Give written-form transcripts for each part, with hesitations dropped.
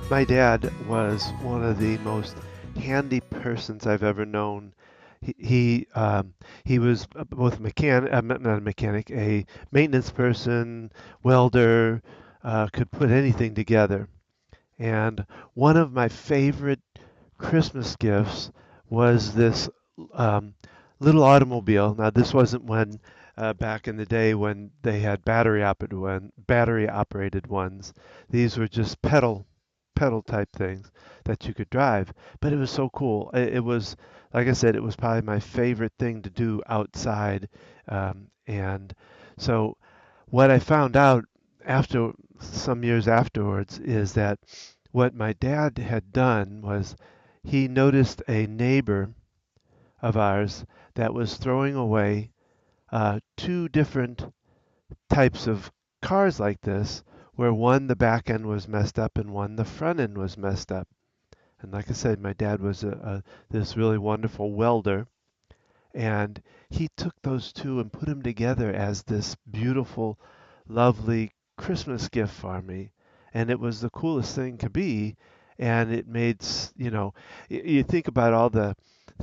My dad was one of the most handy persons I've ever known. He was both a mechanic, not a mechanic, a maintenance person, welder, could put anything together. And one of my favorite Christmas gifts was this um, little automobile. Now, this wasn't when back in the day when they had battery operated ones. These were just pedal type things that you could drive. But it was so cool. It was, like I said, it was probably my favorite thing to do outside. And so what I found out after some years afterwards is that what my dad had done was he noticed a neighbor of ours that was throwing away two different types of cars like this, where one the back end was messed up and one the front end was messed up. And like I said, my dad was this really wonderful welder, and he took those two and put them together as this beautiful, lovely Christmas gift for me. And it was the coolest thing to be. And it made, you think about all the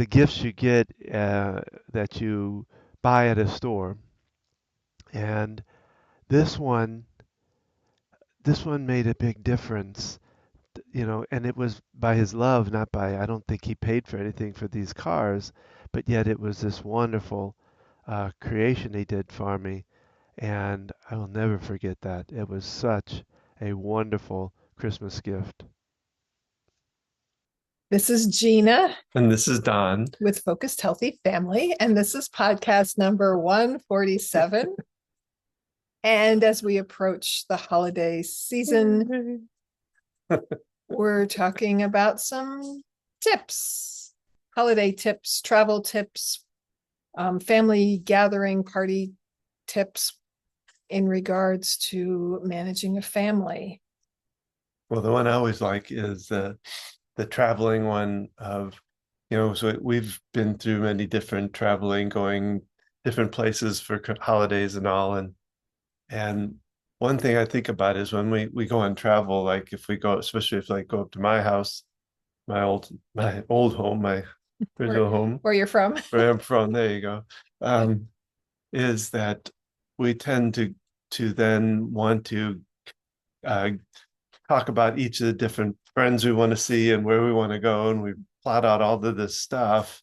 gifts you get that you buy at a store, and this one, this one made a big difference, and it was by his love, not by, I don't think he paid for anything for these cars, but yet it was this wonderful creation he did for me, and I will never forget that. It was such a wonderful Christmas gift. This is Gina And this is Don. with Focused Healthy Family, and this is podcast number 147. And as we approach the holiday season, we're talking about some tips, holiday tips, travel tips, family gathering party tips in regards to managing a family. Well, the one I always like is the traveling one of, so we've been through many different traveling, going different places for holidays and all. And one thing I think about is when we go on travel, like if we go, especially if like go up to my house, my old home, my original home, Where you're from. where I'm from, there you go. Is that we tend to then want to uh, talk about each of the different friends we want to see and where we want to go, and we plot out all of this stuff,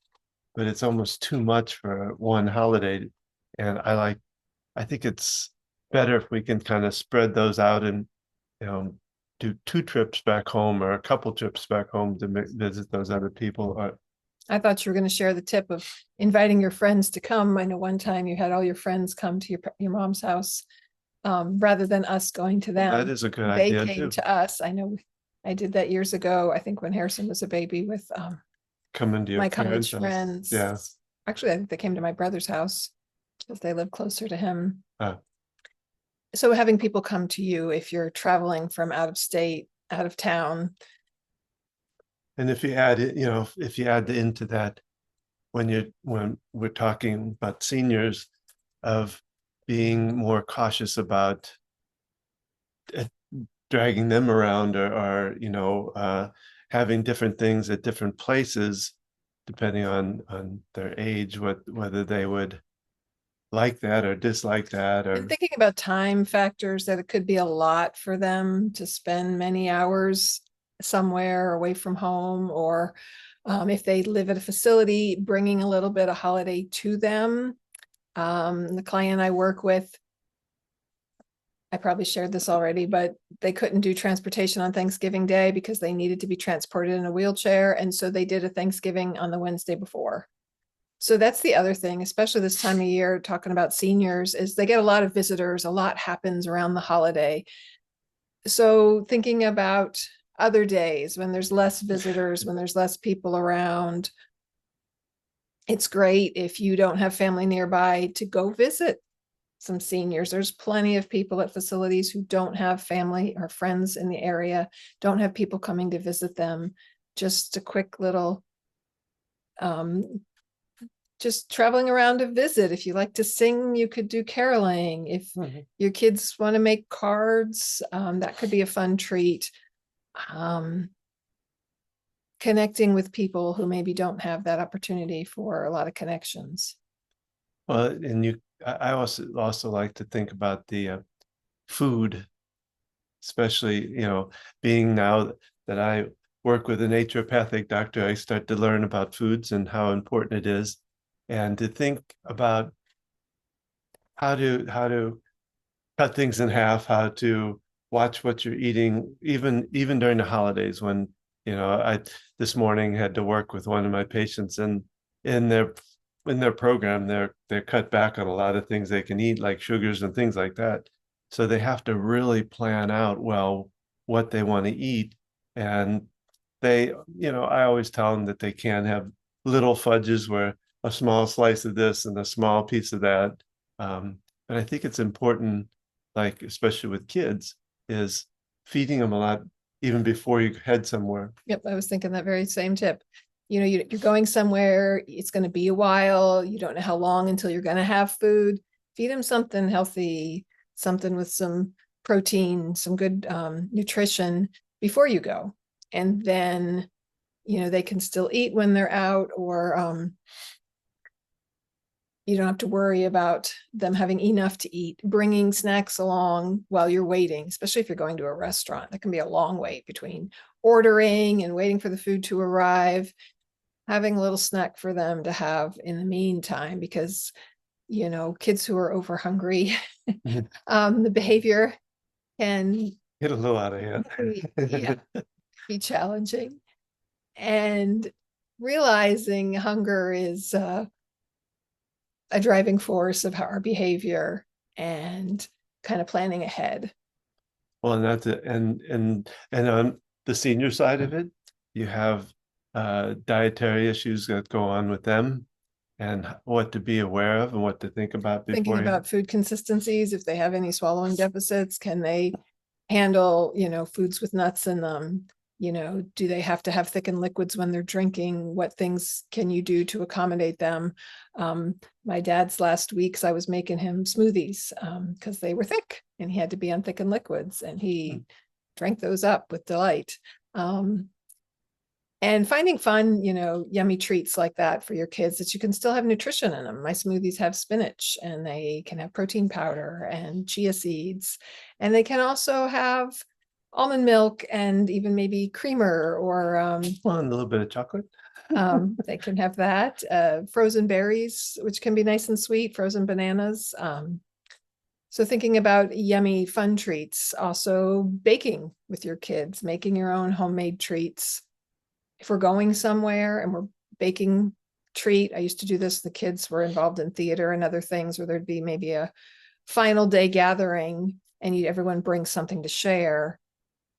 but it's almost too much for one holiday. And I think it's better if we can kind of spread those out and do two trips back home or a couple trips back home to visit those other people. I thought you were going to share the tip of inviting your friends to come. I know one time you had all your friends come to your mom's house, rather than us going to them. That is a good They idea came too. to us. I know I did that years ago. I think when Harrison was a baby with Coming to your my college parents' house. friends. Yeah. Actually, I think they came to my brother's house because they live closer to him. Ah. So having people come to you if you're traveling from out of state, out of town. And if you add it, if you add into that, when we're talking about seniors, of being more cautious about uh, dragging them around or having different things at different places, depending on their age, whether they would like that or dislike that, or And thinking about time factors, that it could be a lot for them to spend many hours somewhere away from home, or if they live at a facility, bringing a little bit of holiday to them. The client I work with, I probably shared this already, but they couldn't do transportation on Thanksgiving Day because they needed to be transported in a wheelchair. And so they did a Thanksgiving on the Wednesday before. So that's the other thing, especially this time of year, talking about seniors, is they get a lot of visitors. A lot happens around the holiday. So thinking about other days when there's less visitors, when there's less people around, it's great if you don't have family nearby to go visit some seniors. There's plenty of people at facilities who don't have family or friends in the area, don't have people coming to visit them. Just a quick little just traveling around to visit. If you like to sing, you could do caroling. If your kids want to make cards, that could be a fun treat. connecting with people who maybe don't have that opportunity for a lot of connections. Well, and I also like to think about the food, especially, being now that I work with a naturopathic doctor, I start to learn about foods and how important it is, and to think about how to cut things in half, how to watch what you're eating, even during the holidays when, I this morning had to work with one of my patients, and in their in their program, they're cut back on a lot of things they can eat, like sugars and things like that. So they have to really plan out well what they want to eat. And I always tell them that they can't have little fudges where a small slice of this and a small piece of that. But I think it's important, like especially with kids, is feeding them a lot even before you head somewhere. Yep, I was thinking that very same tip. You're going somewhere, it's going to be a while, you don't know how long until you're going to have food. Feed them something healthy, something with some protein, some good nutrition before you go. And then, they can still eat when they're out, or you don't have to worry about them having enough to eat. Bringing snacks along while you're waiting, especially if you're going to a restaurant, that can be a long wait between ordering and waiting for the food to arrive. Having a little snack for them to have in the meantime, because kids who are over hungry, the behavior can Get a little out of hand. be challenging. And realizing hunger is a driving force of our behavior, and kind of planning ahead. Well, and that's it. And on the senior side of it, you have dietary issues that go on with them, and what to be aware of and what to think about Thinking before about food consistencies, if they have any swallowing deficits, can they handle, foods with nuts in them? Do they have to have thickened liquids when they're drinking? What things can you do to accommodate them? My dad's last weeks, I was making him smoothies because they were thick and he had to be on thickened liquids, and he drank those up with delight. And finding fun, yummy treats like that for your kids that you can still have nutrition in them. My smoothies have spinach, and they can have protein powder and chia seeds, and they can also have almond milk and even maybe creamer, or well, and a little bit of chocolate. They can have that. Frozen berries, which can be nice and sweet, frozen bananas. So thinking about yummy, fun treats. Also baking with your kids, making your own homemade treats. If we're going somewhere and we're baking treat, I used to do this, the kids were involved in theater and other things, where there'd be maybe a final day gathering and everyone brings something to share.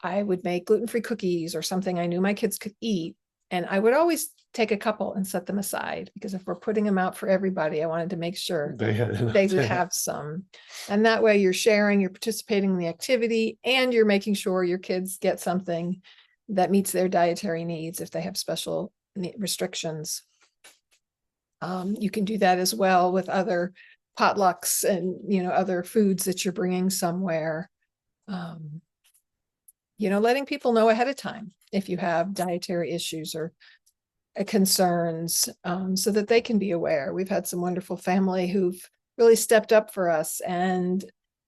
I would make gluten-free cookies or something I knew my kids could eat, and I would always take a couple and set them aside, because if we're putting them out for everybody, I wanted to make sure they would have some. And that way you're sharing, you're participating in the activity, and you're making sure your kids get something that meets their dietary needs if they have special restrictions. You can do that as well with other potlucks and other foods that you're bringing somewhere. Letting people know ahead of time if you have dietary issues or concerns, so that they can be aware. We've had some wonderful family who've really stepped up for us and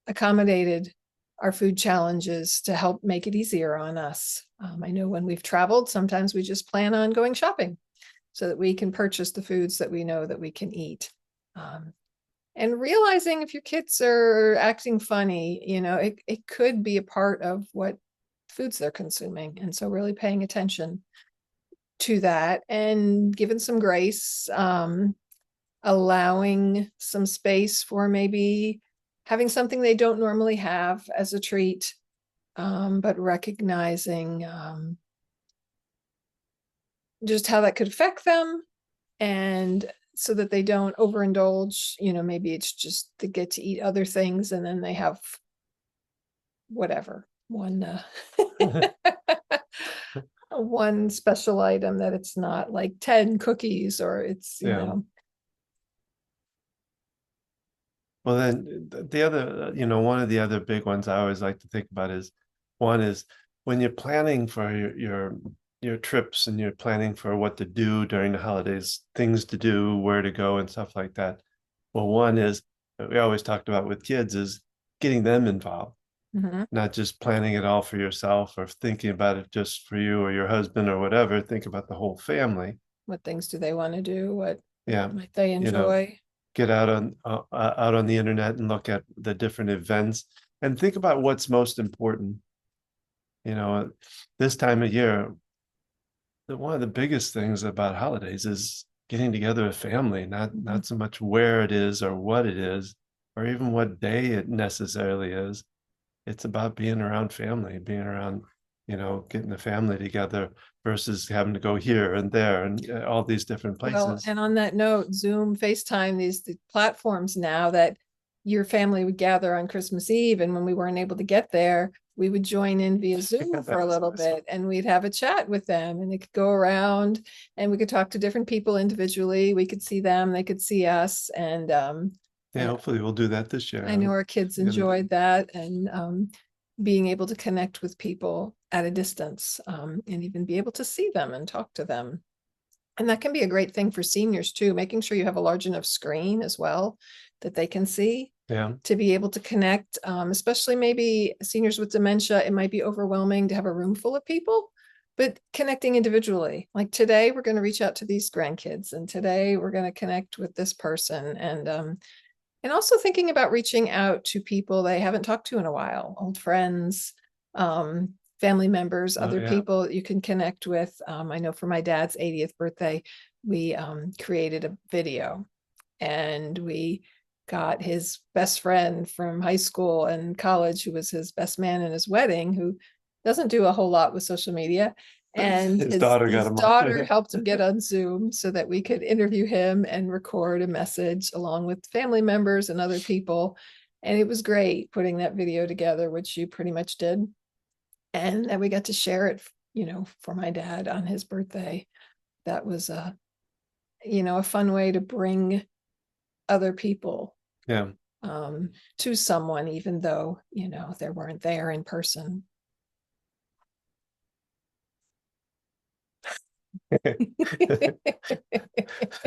accommodated our food challenges to help make it easier on us. I know when we've traveled, sometimes we just plan on going shopping so that we can purchase the foods that we know that we can eat. And realizing if your kids are acting funny, it could be a part of what foods they're consuming. And so really paying attention to that and giving some grace, allowing some space for maybe having something they don't normally have as a treat, but recognizing just how that could affect them, and so that they don't overindulge. Maybe it's just they get to eat other things and then they have whatever, one special item that it's not like 10 cookies, or it's, Well, then the other, one of the other big ones I always like to think about is, one is when you're planning for your trips and you're planning for what to do during the holidays, things to do, where to go and stuff like that. Well, one is that we always talked about with kids is getting them involved, not just planning it all for yourself or thinking about it just for you or your husband or whatever. Think about the whole family. What things do they want to do? What Yeah, might they you know, enjoy? get out on the internet and look at the different events and think about what's most important. This time of year, one of the biggest things about holidays is getting together with family, not so much where it is or what it is, or even what day it necessarily is. It's about being around family, being around, getting the family together versus having to go here and there and all these different Well, places. and on that note, Zoom, FaceTime, the platforms now that your family would gather on Christmas Eve, and when we weren't able to get there, we would join in via Zoom for a That's little awesome. bit, and we'd have a chat with them, and they could go around, and we could talk to different people individually. We could see them, they could see us, and Yeah, hopefully we'll do that this year. I know our kids enjoyed that, and being able to connect with people at a distance, and even be able to see them and talk to them. And that can be a great thing for seniors too, making sure you have a large enough screen as well that they can see Yeah, to be able to connect, especially maybe seniors with dementia. It might be overwhelming to have a room full of people, but connecting individually. Like today, we're going to reach out to these grandkids, and today we're going to connect with this person. And also thinking about reaching out to people they haven't talked to in a while, old friends, family members, other yeah. people that you can connect with. I know for my dad's 80th birthday, we created a video, and we got his best friend from high school and college, who was his best man in his wedding, who doesn't do a whole lot with social media. And His daughter got him on. daughter helped him get on Zoom so that we could interview him and record a message along with family members and other people. And it was great putting that video together, which you pretty much did. And then we got to share it, for my dad on his birthday. That was a fun way to bring other people Yeah. to someone, even though, they weren't there in person.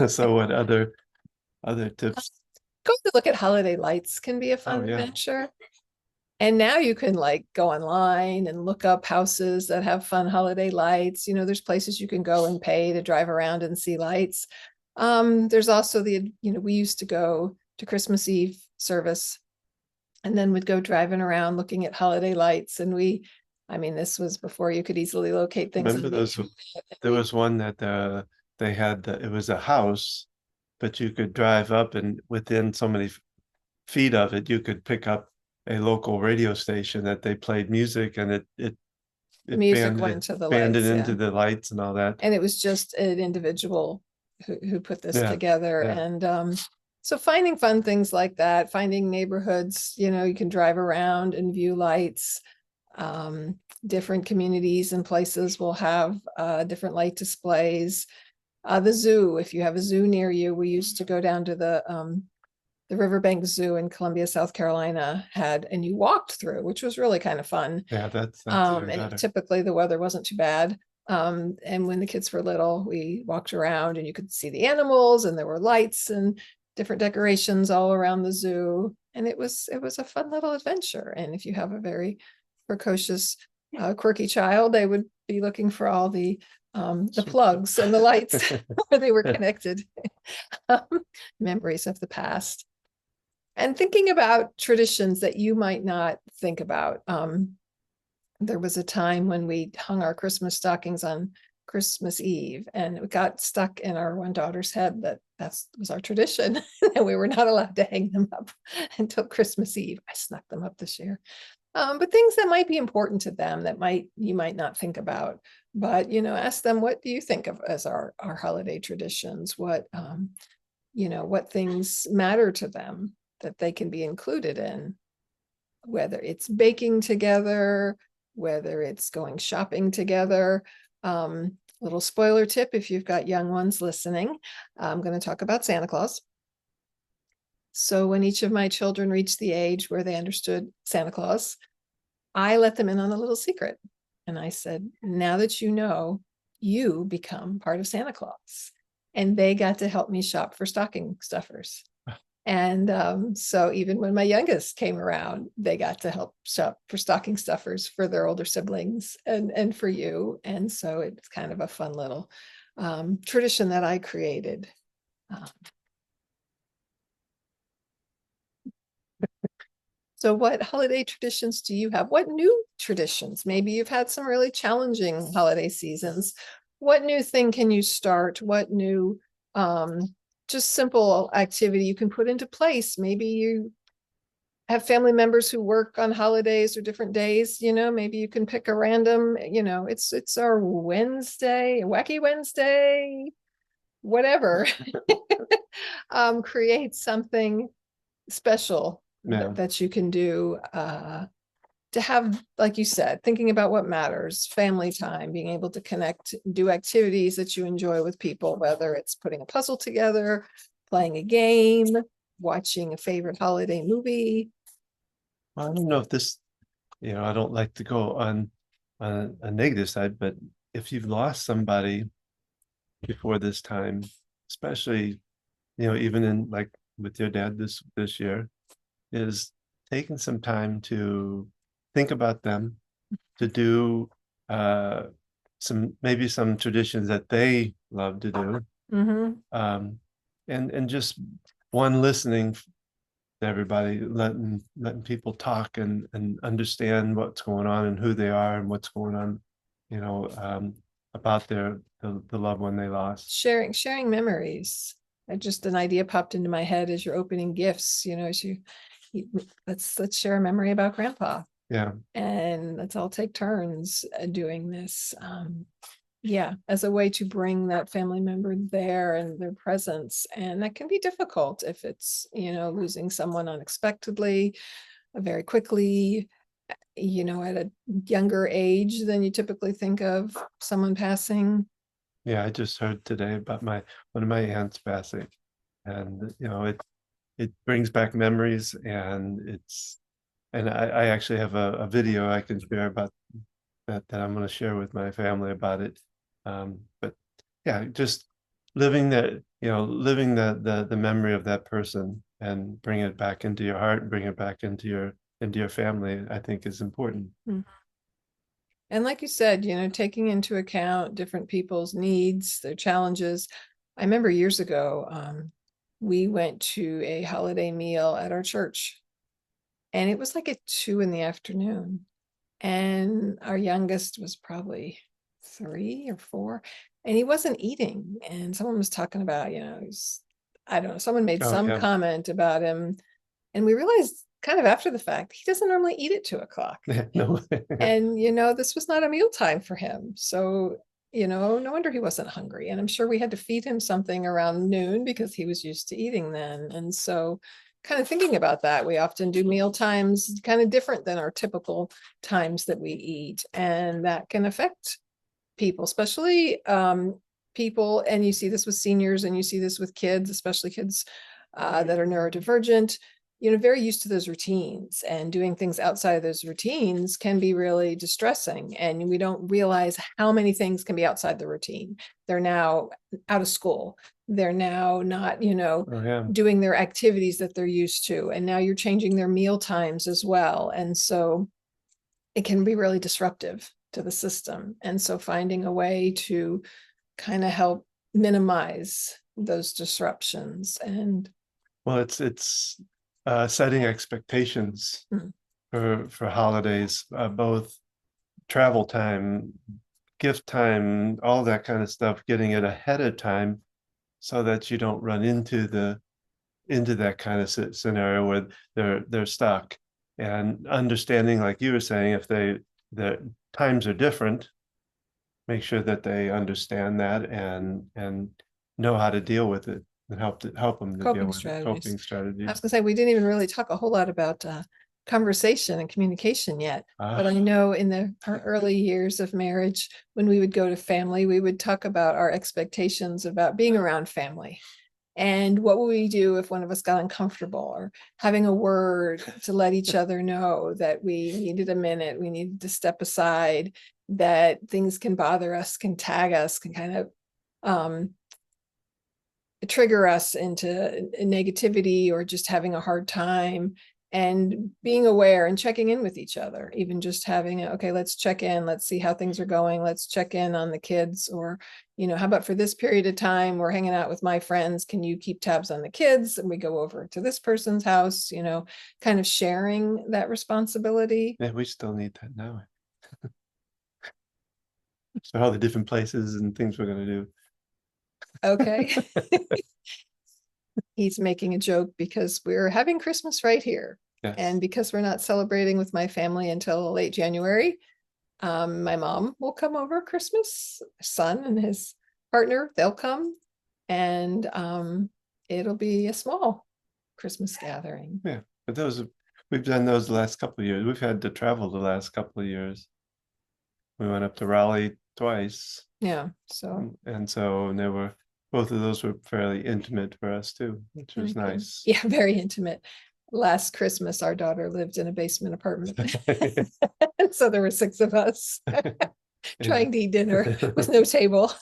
So what other tips? Go to look at holiday lights can be a fun Oh, yeah. adventure. And now you can go online and look up houses that have fun holiday lights. There's places you can go and pay to drive around and see lights. There's also we used to go to Christmas Eve service and then would go driving around looking at holiday lights. And this was before you could easily locate things. Remember those? There was one that they had, it was a house, but you could drive up and within so many feet of it, you could pick up a local radio station that they played music, and it music went to the banded lights, into the lights and all that. And it was just an individual who put this together. Yeah. And so finding fun things like that, finding neighborhoods, you can drive around and view lights. Different communities and places will have different light displays. The zoo, if you have a zoo near you, we used to go down to the Riverbank Zoo in Columbia, South Carolina, and you walked through, which was really kind of fun. Yeah, that's and typically the weather wasn't too bad. And when the kids were little, we walked around and you could see the animals, and there were lights and different decorations all around the zoo. And it was a fun little adventure. And if you have a very precocious, quirky child, they would be looking for all the plugs and the lights where they were connected. Memories of the past. And thinking about traditions that you might not think about. There was a time when we hung our Christmas stockings on Christmas Eve, and it got stuck in our one daughter's head that was our tradition, and we were not allowed to hang them up until Christmas Eve. I snuck them up this year. But things that might be important to them that you might not think about. But ask them, what do you think of as our holiday traditions? What what things matter to them that they can be included in, whether it's baking together, whether it's going shopping together. Little spoiler tip, if you've got young ones listening, I'm going to talk about Santa Claus. So when each of my children reached the age where they understood Santa Claus, I let them in on a little secret. And I said, now that you know, you become part of Santa Claus. And they got to help me shop for stocking stuffers. And so even when my youngest came around, they got to help shop for stocking stuffers for their older siblings and for you. And so it's kind of a fun little tradition that I created. So what holiday traditions do you have? What new traditions? Maybe you've had some really challenging holiday seasons. What new thing can you start? What new just simple activity you can put into place? Maybe you have family members who work on holidays or different days, maybe you can pick a random, it's our Wednesday, wacky Wednesday, whatever. Create something special that you can do to have, like you said, thinking about what matters, family time, being able to connect, do activities that you enjoy with people, whether it's putting a puzzle together, playing a game, watching a favorite holiday movie. I don't know if this, I don't like to go on a negative side, but if you've lost somebody before this time, especially, even in like with your dad this year, is taking some time to think about them, to do maybe some traditions that they love to do. And just listening to everybody, letting people talk and understand what's going on and who they are and what's going on, about the loved one they lost. Sharing memories. Just an idea popped into my head as you're opening gifts, as let's share a memory about Grandpa. Yeah. And let's all take turns doing this. As a way to bring that family member there and their presence. And that can be difficult if it's, losing someone unexpectedly, very quickly, at a younger age than you typically think of someone passing. Yeah, I just heard today about one of my aunts passing, and it brings back memories, and I actually have a video I can share about that I'm going to share with my family about it. But yeah, just living the memory of that person and bring it back into your heart and bring it back into your family, I think is important. Mm-hmm. And like you said, taking into account different people's needs, their challenges. I remember years ago, we went to a holiday meal at our church, and it was like at 2 p.m. And our youngest was probably 3 or 4, and he wasn't eating. And someone was talking about, I don't know, someone made some comment about him. And we realized kind of after the fact, he doesn't normally eat at 2:00. No. And, this was not a mealtime for him. So, no wonder he wasn't hungry. And I'm sure we had to feed him something around noon because he was used to eating then. And so kind of thinking about that, we often do meal times kind of different than our typical times that we eat. And that can affect people, especially people. And you see this with seniors, and you see this with kids, especially kids that are neurodivergent, very used to those routines, and doing things outside of those routines can be really distressing. And we don't realize how many things can be outside the routine. They're now out of school. They're now not, doing their activities that they're used to. And now you're changing their meal times as well. And so it can be really disruptive to the system. And so finding a way to kind of help minimize those disruptions. And well, it's setting expectations for holidays, both travel time, gift time, all that kind of stuff, getting it ahead of time so that you don't run into that kind of scenario where they're stuck. And understanding, like you were saying, if the times are different, make sure that they understand that and know how to deal with it and help them to deal with coping strategies. I was gonna say, we didn't even really talk a whole lot about conversation and communication yet, but I know in our early years of marriage, when we would go to family, we would talk about our expectations about being around family. And what would we do if one of us got uncomfortable, or having a word to let each other know that we needed a minute, we needed to step aside. that things can bother us, can tag us, can kind of trigger us into negativity or just having a hard time, and being aware and checking in with each other, even just having okay, let's check in, let's see how things are going, let's check in on the kids, or how about for this period of time we're hanging out with my friends, can you keep tabs on the kids, and we go over to this person's house, kind of sharing that responsibility. Yeah, we still need that now. So all the different places and things we're going to do. Okay. He's making a joke because we're having Christmas right here. Yes. And because we're not celebrating with my family until late January, my mom will come over Christmas, son and his partner, they'll come, and it'll be a small Christmas gathering. Yeah, but we've done those the last couple of years. We've had to travel the last couple of years. We went up to Raleigh twice. Yeah, so. And both of those were fairly intimate for us too, which was nice. Yeah, very intimate. Last Christmas, our daughter lived in a basement apartment. So there were 6 of us trying to eat dinner with no table.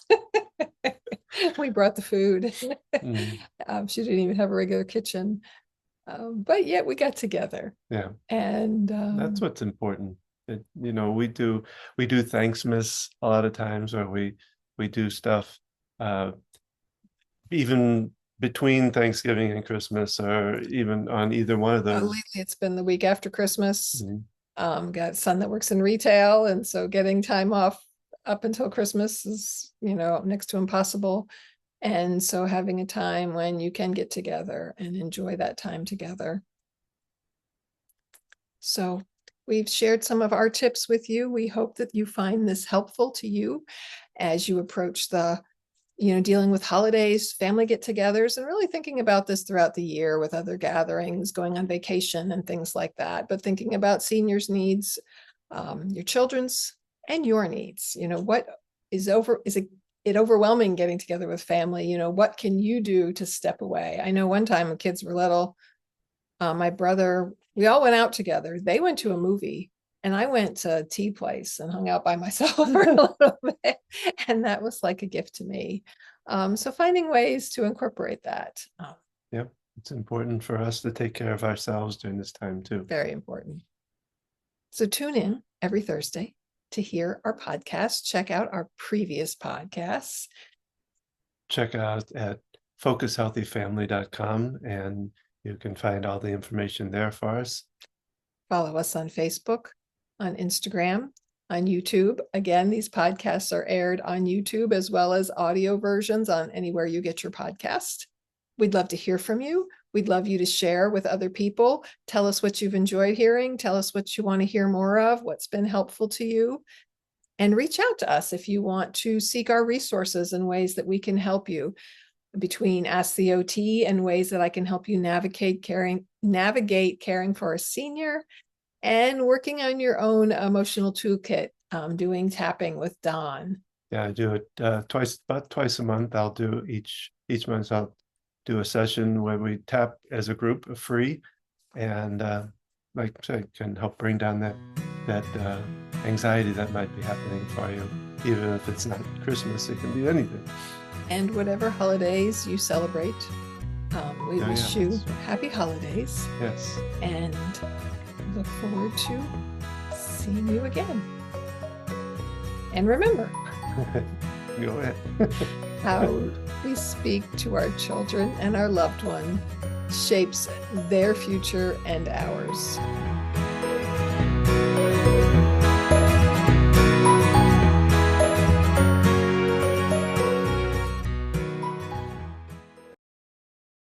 We brought the food. She didn't even have a regular kitchen. But yet we got together. Yeah. And that's what's important. We do Thanksmas a lot of times, or we do stuff even between Thanksgiving and Christmas, or even on either one of those. Lately it's been the week after Christmas. Got a son that works in retail, and so getting time off up until Christmas is next to impossible, and so having a time when you can get together and enjoy that time together. So we've shared some of our tips with you. We hope that you find this helpful to you as you approach the dealing with holidays, family get-togethers, and really thinking about this throughout the year with other gatherings, going on vacation and things like that, but thinking about seniors' needs, your children's and your needs. What is it overwhelming getting together with family? What can you do to step away? I know one time when kids were little, my brother, we all went out together. They went to a movie, and I went to a tea place and hung out by myself for a little bit. And that was like a gift to me. So finding ways to incorporate that. Yep. It's important for us to take care of ourselves during this time too. Very important. So tune in every Thursday to hear our podcast. Check out our previous podcasts. Check out at focushealthyfamily.com, and you can find all the information there for us. Follow us on Facebook, on Instagram, on YouTube. Again, these podcasts are aired on YouTube as well as audio versions on anywhere you get your podcast. We'd love to hear from you. We'd love you to share with other people. Tell us what you've enjoyed hearing. Tell us what you want to hear more of, what's been helpful to you. And reach out to us if you want to seek our resources and ways that we can help you. Between Ask the OT and ways that I can help you navigate caring for a senior, and working on your own emotional toolkit, doing tapping with Don. Yeah, I do it about twice a month. I'll do each month. I'll do a session where we tap as a group, free, and like I said, can help bring down that anxiety that might be happening for you, even if it's not Christmas. It can be anything. And whatever holidays you celebrate, we wish you happy holidays. Yes. And look forward to seeing you again. And remember, Go ahead. how we speak to our children and our loved one shapes their future and ours.